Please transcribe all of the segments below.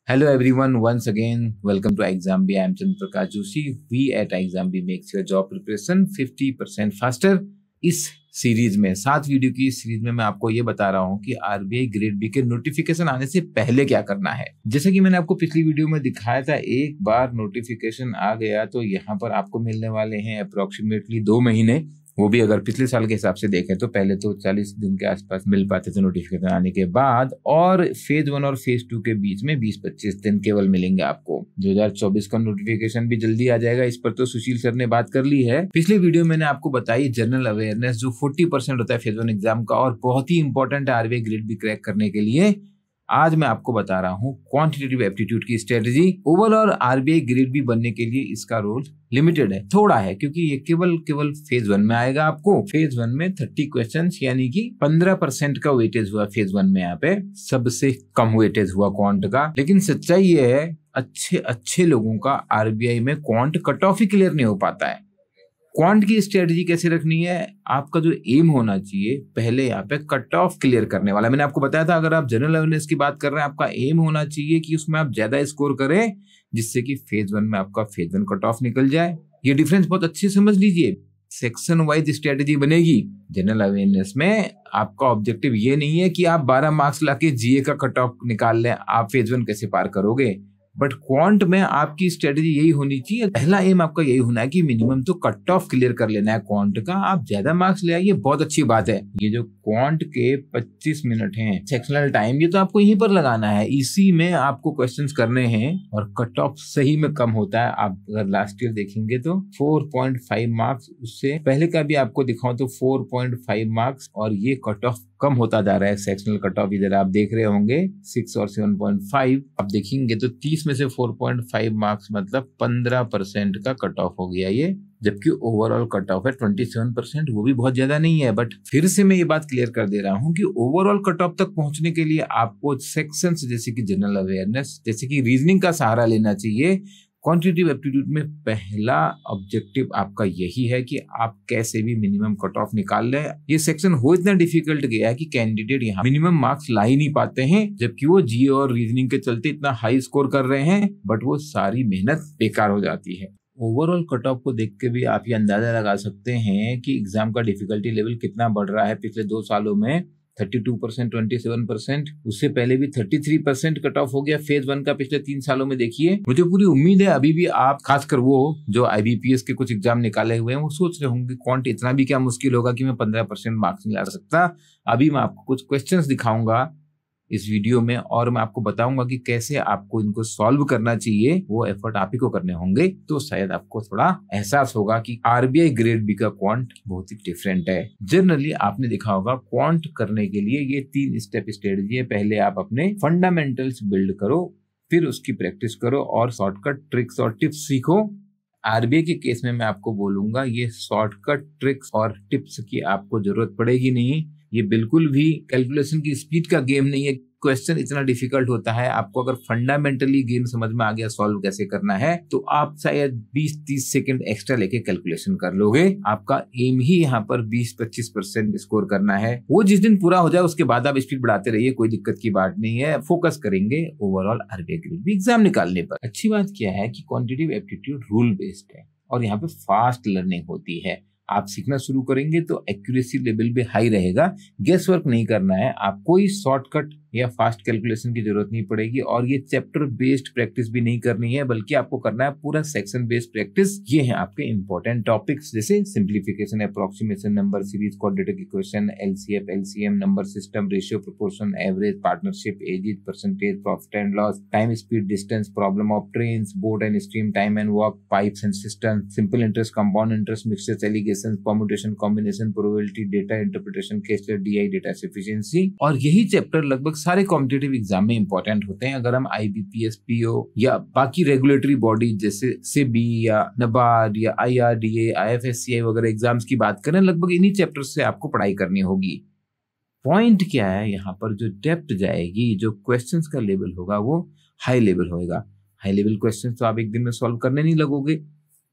Hello everyone, once again, welcome to Exambee. I am Chandra Prakash Joshi. We at Exambee makes your job preparation 50% faster. इस series में 7 video की series में मैं आपको ये बता रहा हूँ कि आरबीआई ग्रेड बी के नोटिफिकेशन आने से पहले क्या करना है। जैसे कि मैंने आपको पिछली वीडियो में दिखाया था, एक बार नोटिफिकेशन आ गया तो यहाँ पर आपको मिलने वाले हैं अप्रोक्सीमेटली 2 महीने। वो भी अगर पिछले साल के हिसाब से देखें तो पहले तो 40 दिन के आसपास मिल पाते थे नोटिफिकेशन आने के बाद, और फेज 1 और फेज 2 के बीच में 20-25 दिन केवल मिलेंगे आपको। 2024 का नोटिफिकेशन भी जल्दी आ जाएगा, इस पर तो सुशील सर ने बात कर ली है। पिछले वीडियो में मैंने आपको बताई जनरल अवेयरनेस जो 40% होता है फेज 1 एग्जाम का और बहुत ही इंपॉर्टेंट है आरबीआई ग्रेड बी क्रैक करने के लिए। आज मैं आपको बता रहा हूँ क्वांटिटेटिव एप्टीट्यूड की strategy. Overall RBI grade B बनने के लिए इसका रोल लिमिटेड है, थोड़ा है, क्योंकि ये केवल फेज 1 में आएगा। आपको फेज 1 में 30 क्वेश्चंस यानी कि 15% का वेटेज हुआ फेज 1 में। यहाँ पे सबसे कम वेटेज हुआ क्वांट का। लेकिन सच्चाई ये है, अच्छे लोगों का आरबीआई में क्वांट कट ऑफ ही क्लियर नहीं हो पाता है। क्वांट की स्ट्रेटजी कैसे रखनी है, आपका जो एम होना चाहिए पहले यहाँ पे कट ऑफ क्लियर करने वाला। मैंने आपको बताया था, अगर आप जनरल अवेयरनेस की बात कर रहे हैं, आपका एम होना चाहिए कि उसमें आप ज्यादा स्कोर करें जिससे कि फेज 1 में आपका फेज 1 कट ऑफ निकल जाए। ये डिफरेंस बहुत अच्छे समझ लीजिए। सेक्शन वाइज स्ट्रेटजी बनेगी। जनरल अवेयरनेस में आपका ऑब्जेक्टिव ये नहीं है कि आप 12 मार्क्स लाके जीए का कट ऑफ निकाल लें, आप फेज 1 कैसे पार करोगे। बट क्वांट में आपकी स्ट्रेटजी यही होनी चाहिए, पहला एम आपका यही होना है कि मिनिमम तो कट ऑफ क्लियर कर लेना है क्वांट का। आप ज्यादा मार्क्स ले आइए, बहुत अच्छी बात है। ये जो क्वांट के 25 मिनट हैं सेक्शनल टाइम, ये तो आपको यहीं पर लगाना है, इसी में आपको क्वेश्चंस करने हैं और कट ऑफ सही में कम होता है। आप अगर लास्ट ईयर देखेंगे तो 4.5 मार्क्स, उससे पहले का भी आपको दिखाऊं तो 4.5 मार्क्स, और ये कट ऑफ कम होता जा रहा है। सेक्शनल कट ऑफ इधर आप देख रहे होंगे 6 और 7.5, आप देखेंगे तो 30 में से 4.5 मार्क्स मतलब 15% का कट ऑफ हो गया ये, जबकि ओवरऑल कट ऑफ है 27%। वो भी बहुत ज्यादा नहीं है। बट फिर से मैं ये बात क्लियर कर दे रहा हूँ कि ओवरऑल कट ऑफ तक पहुंचने के लिए आपको सेक्शंस जैसे कि जनरल अवेयरनेस, जैसे कि रीजनिंग का सहारा लेना चाहिए। क्वांटिटेटिव एप्टीट्यूड में पहला ऑब्जेक्टिव आपका यही है कि आप कैसे भी मिनिमम कट ऑफ निकाल लें। ये सेक्शन हो इतना डिफिकल्ट गया है कि कैंडिडेट यहाँ मिनिमम मार्क्स ला ही नहीं पाते हैं, जबकि वो जीए और रीजनिंग के चलते इतना हाई स्कोर कर रहे हैं, बट वो सारी मेहनत बेकार हो जाती है। ओवरऑल कट ऑफ को देख के भी आप ये अंदाजा लगा सकते हैं कि एग्जाम का डिफिकल्टी लेवल कितना बढ़ रहा है। पिछले 2 सालों में 32%, 27%, उससे पहले भी 33% कट ऑफ हो गया फेज 1 का पिछले 3 सालों में। देखिए, मुझे पूरी उम्मीद है अभी भी आप, खासकर वो जो आईबीपीएस के कुछ एग्जाम निकाले हुए हैं, वो सोच रहे होंगे क्वांट इतना भी क्या मुश्किल होगा कि मैं 15% मार्क्स नहीं ला सकता। अभी मैं आपको कुछ क्वेश्चंस दिखाऊंगा इस वीडियो में और मैं आपको बताऊंगा कि कैसे आपको इनको सॉल्व करना चाहिए। वो एफर्ट आप ही को करने होंगे, तो शायद आपको थोड़ा एहसास होगा कि आरबीआई ग्रेड बी का क्वांट बहुत ही डिफरेंट है। जनरली आपने देखा होगा क्वांट करने के लिए ये 3 स्टेप स्ट्रेटजी है। पहले आप अपने फंडामेंटल्स बिल्ड करो, फिर उसकी प्रैक्टिस करो और शॉर्टकट ट्रिक्स और टिप्स सीखो। आरबीआई के केस में मैं आपको बोलूंगा ये शॉर्टकट ट्रिक्स और टिप्स की आपको जरूरत पड़ेगी नहीं। ये बिल्कुल भी कैलकुलेशन की स्पीड का गेम नहीं है। क्वेश्चन इतना डिफिकल्ट होता है, आपको अगर फंडामेंटली गेम समझ में आ गया सॉल्व कैसे करना है, तो आप शायद 20-30 सेकंड एक्स्ट्रा लेके कैलकुलेशन कर लोगे। आपका एम ही यहाँ पर 20-25% स्कोर करना है। वो जिस दिन पूरा हो जाए उसके बाद आप स्पीड बढ़ाते रहिए, कोई दिक्कत की बात नहीं है। फोकस करेंगे overall RBI grade B exam निकालने पर। अच्छी बात क्या है कि क्वांटिटेटिव एप्टीट्यूड रूल बेस्ड है और यहाँ पे फास्ट लर्निंग होती है। आप सीखना शुरू करेंगे तो एक्यूरेसी लेवल भी हाई रहेगा। गेस वर्क नहीं करना है, आप कोई शॉर्टकट या फास्ट कैलकुलेशन की जरूरत नहीं पड़ेगी, और ये चैप्टर बेस्ड प्रैक्टिस भी नहीं करनी है, बल्कि आपको करना है पूरा सेक्शन बेस्ड प्रैक्टिस। ये है आपके इंपॉर्टेंट टॉपिक्स जैसे simplification, approximation, number series, quadratic equation, LCF, LCM, number system, ratio, proportion, average, partnership, ages, percentage, profit and loss, time, speed, distance, problem of trains, boat and stream, time and work, pipes and cistern, simple interest, compound interest, mixtures, alligation, permutation, combination, probability, data interpretation, case DI, data sufficiency. और यही chapter लगभग सारे competitive exam में important होते हैं। अगर हम IBPS, PO या बाकी रेगुलेटरी बॉडी जैसे सेबी या नबार्ड या आईआरडीए, आईएफएससीआई वगैरह एग्जाम्स की बात करें, लगभग इन्हीं चैप्टर से आपको पढ़ाई करनी होगी। पॉइंट क्या है, यहाँ पर जो डेप्थ जाएगी, जो क्वेश्चंस का लेवल होगा वो हाई लेवल होगा। हाई लेवल क्वेश्चंस तो आप एक दिन में सॉल्व करने नहीं लगोगे,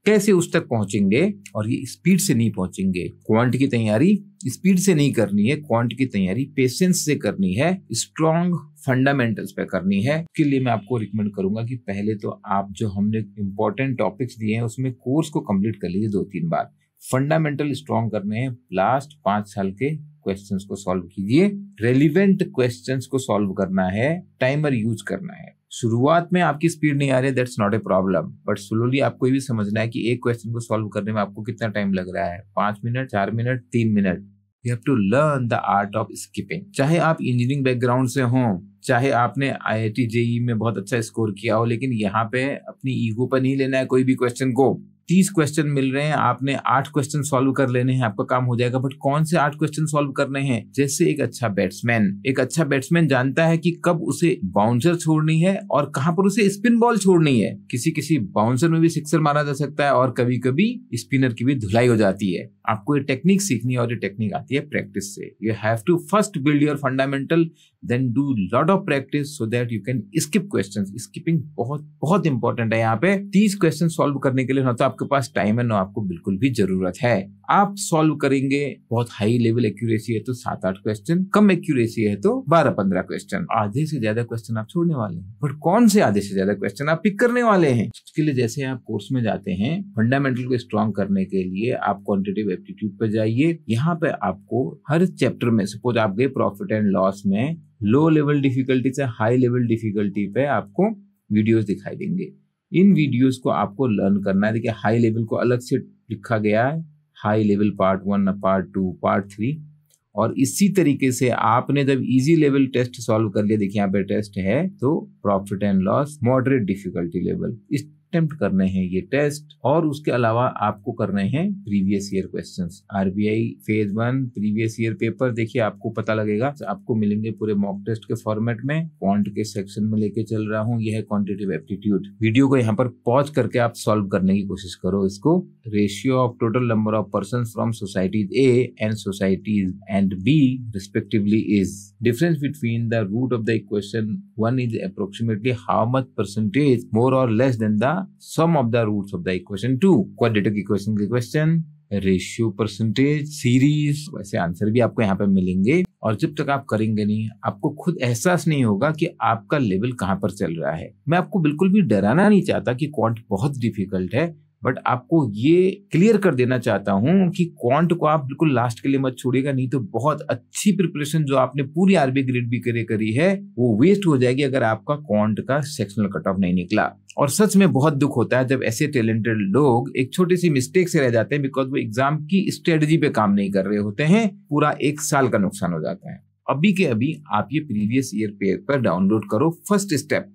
कैसे उस तक पहुंचेंगे, और ये स्पीड से नहीं पहुंचेंगे। क्वांट की तैयारी स्पीड से नहीं करनी है, क्वांट की तैयारी पेशेंस से करनी है, स्ट्रॉन्ग फंडामेंटल्स पे करनी है। इसके लिए मैं आपको रिकमेंड करूंगा कि पहले तो आप जो हमने इंपॉर्टेंट टॉपिक्स दिए हैं उसमें कोर्स को कंप्लीट कर लीजिए 2-3 बार। फंडामेंटल स्ट्रॉन्ग करने हैं, लास्ट 5 साल के क्वेश्चंस को सॉल्व कीजिए, रेलिवेंट क्वेश्चंस को सॉल्व करना है, टाइमर यूज करना है। शुरुआत में आपकी स्पीड नहीं आ रही है, that's not a problem, but slowly आपको ये भी समझना है कि एक क्वेश्चन को सॉल्व करने में आपको कितना टाइम लग रहा है, 5 minute, 4 minute, 3 minute. You have to learn the art of skipping. चाहे आप इंजीनियरिंग बैकग्राउंड से हो, चाहे आपने IIT JEE में बहुत अच्छा स्कोर किया हो, लेकिन यहाँ पे अपनी ईगो पर नहीं लेना है कोई भी क्वेश्चन को। 30 क्वेश्चन मिल रहे हैं, आपने 8 क्वेश्चन सॉल्व कर लेने हैं, आपका काम हो जाएगा। बट कौन से 8 क्वेश्चन सॉल्व करने हैं? जैसे एक अच्छा बैट्समैन जानता है कि कब उसे बाउंसर छोड़नी है और कहां पर उसे स्पिन बॉल छोड़नी है। किसी बाउंसर में भी सिक्सर मारा जा सकता है और कभी कभी स्पिनर की भी धुलाई हो जाती है। आपको ये टेक्निक सीखनी है और ये टेक्निक आती है प्रैक्टिस से। You have to first build your fundamental, then do lot of practice so that you can skip questions. Skipping बहुत इंपॉर्टेंट है। यहाँ पे 30 क्वेश्चन सॉल्व करने के लिए ना तो आपके पास टाइम है, ना आपको बिल्कुल भी जरूरत है। आप सॉल्व करेंगे, बहुत हाई लेवल एक्यूरेसी है तो 7-8 क्वेश्चन, कम एक्यूरेसी है तो 12-15 क्वेश्चन। आधे से ज्यादा क्वेश्चन आप छोड़ने वाले हैं, बट कौन से आधे से ज्यादा क्वेश्चन आप पिक करने वाले हैं? उसके लिए जैसे आप कोर्स में जाते हैं, फंडामेंटल को स्ट्रॉन्ग करने के लिए आप क्वांटिटेटिव एप्टीट्यूड पर जाइए। यहाँ पे आपको हर चैप्टर में, सपोज आप गए प्रॉफिट एंड लॉस में, लो लेवल डिफिकल्टी से हाई लेवल डिफिकल्टी पे आपको वीडियोस दिखाई देंगे। इन वीडियोस को आपको लर्न करना है। देखिए हाई लेवल को अलग से लिखा गया है, high level part 1, part 2, part 3, और इसी तरीके से आपने जब इजी लेवल टेस्ट सॉल्व कर लिया, देखिए यहाँ पे टेस्ट है, तो profit and loss moderate difficulty level इस अटेम्प्ट करने हैं ये टेस्ट। और उसके अलावा आपको करने हैं previous year questions. RBI phase 1 previous year paper देखिए, आपको पता लगेगा, आपको मिलेंगे पूरे मॉक टेस्ट के फॉर्मेट में। क्वांट के सेक्शन में लेके चल रहा हूँ, यह है क्वांटिटेटिव एप्टीट्यूड। वीडियो को यहाँ पर पॉज करके आप सॉल्व करने की कोशिश करो इसको। Ratio of total number of person from societies A and societies and B respectively is difference between the root of the equation 1 is approximately how much percentage more or less than the sum of the roots of the equation 2। Quadratic equation के question, ratio, percentage, series, वैसे answer भी आपको यहाँ पे मिलेंगे। और जब तक आप करेंगे नहीं, आपको खुद एहसास नहीं होगा कि आपका लेवल कहाँ पर चल रहा है। मैं आपको बिल्कुल भी डराना नहीं चाहता कि क्वांट बहुत डिफिकल्ट है, बट आपको ये क्लियर कर देना चाहता हूं कि क्वांट को आप बिल्कुल लास्ट के लिए मत छोड़िएगा, नहीं तो बहुत अच्छी प्रिपरेशन जो आपने पूरी RBI ग्रेड बी के लिए करी है वो वेस्ट हो जाएगी अगर आपका क्वांट का सेक्शनल कट ऑफ नहीं निकला। और सच में बहुत दुख होता है जब ऐसे टैलेंटेड लोग एक छोटी सी मिस्टेक से रह जाते हैं, बिकॉज वो एग्जाम की स्ट्रेटजी पे काम नहीं कर रहे होते हैं। पूरा 1 साल का नुकसान हो जाता है। अभी के अभी आप ये प्रीवियस ईयर पेपर डाउनलोड करो, फर्स्ट स्टेप।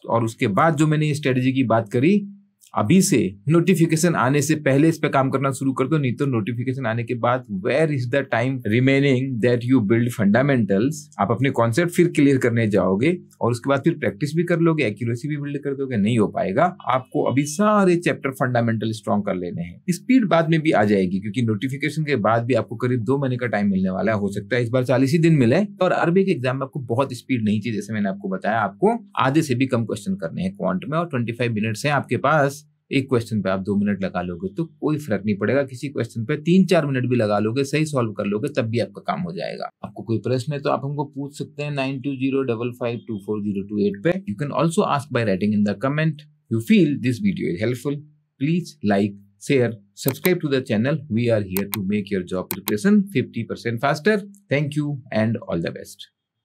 और उसके बाद जो मैंने स्ट्रेटजी की बात करी, अभी से नोटिफिकेशन आने से पहले इस पे काम करना शुरू कर दो, नहीं तो नोटिफिकेशन आने के बाद where is the time remaining that you build fundamentals. आप अपने कॉन्सेप्ट फिर क्लियर करने जाओगे और उसके बाद फिर प्रैक्टिस भी कर लोगे, एक्यूरेसी भी बिल्ड कर दोगे, नहीं हो पाएगा। आपको अभी सारे चैप्टर फंडामेंटल स्ट्रॉन्ग कर लेने हैं। स्पीड बाद में भी आ जाएगी, क्योंकि नोटिफिकेशन के बाद भी आपको करीब 2 महीने का टाइम मिलने वाला है। हो सकता है इस बार 40 ही दिन मिले। और RBI के एग्जाम में आपको बहुत स्पीड नहीं चाहिए, जैसे मैंने आपको बताया, आपको आधे से भी कम क्वेश्चन करने हैं क्वांट में, और 25 मिनट्स है आपके पास। एक क्वेश्चन पे आप 2 मिनट लगा लोगे तो कोई फर्क नहीं पड़ेगा। किसी क्वेश्चन पे 3-4 मिनट भी लगा लोगे, सही सॉल्व कर लोगे, तब भी आपका काम हो जाएगा। आपको कोई प्रश्न है तो आप हमको पूछ सकते हैं 9205524028 पे। You can also ask by writing in the comment. You feel this video is helpful, please like, share, subscribe to the channel. We are here to make your job preparation 50% faster. Thank you and all the best.